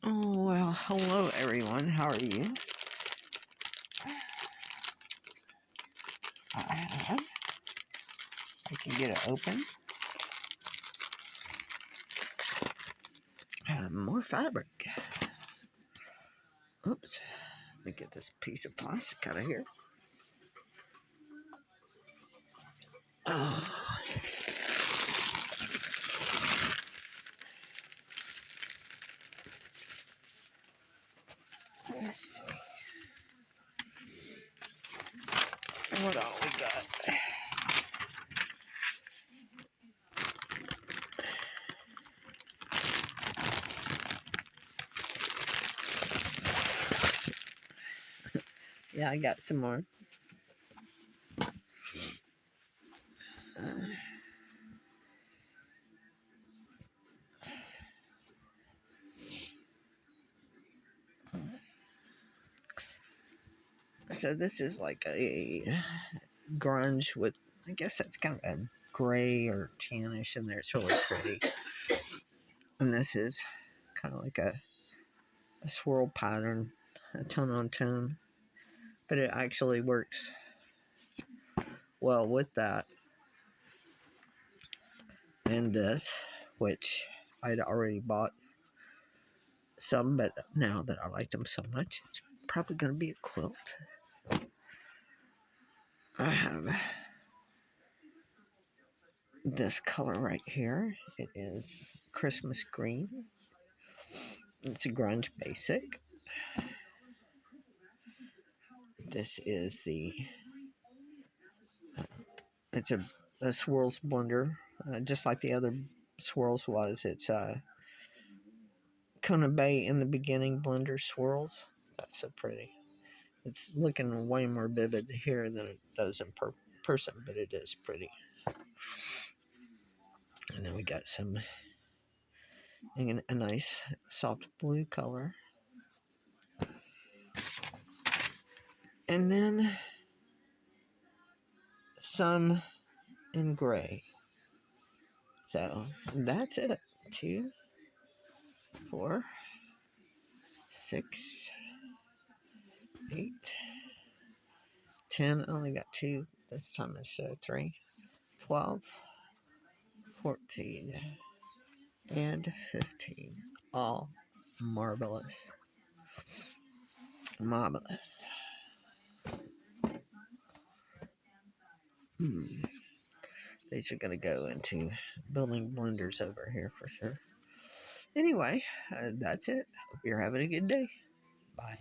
Oh, well, hello everyone. How are you? I can get it open. More fabric. Oops. Let me get this piece of plastic out of here. Oh. Let's see. What all we got? Yeah, I got some more. So this is like a grunge with, I guess that's kind of a gray or tannish in there. It's really pretty. And this is kind of like a swirl pattern, a tone on tone. But it actually works well with that. And this, which I'd already bought some, but now that I like them so much, it's probably going to be a quilt. I have this color right here. It is Christmas green. It's a grunge basic. This is it's a swirls blender, just like the other swirls was. It's Kona Bay in the beginning blender swirls. That's so pretty. It's looking way more vivid here than it does in person, but it is pretty. And then we got a nice soft blue color. And then some in gray. So that's it. 2, 4, 6, 8, 10. I only got 2 this time instead of 3. 12, 14, and 15. All marvelous. Marvelous. These are going to go into building blenders over here for sure. Anyway, that's it. Hope you're having a good day. Bye.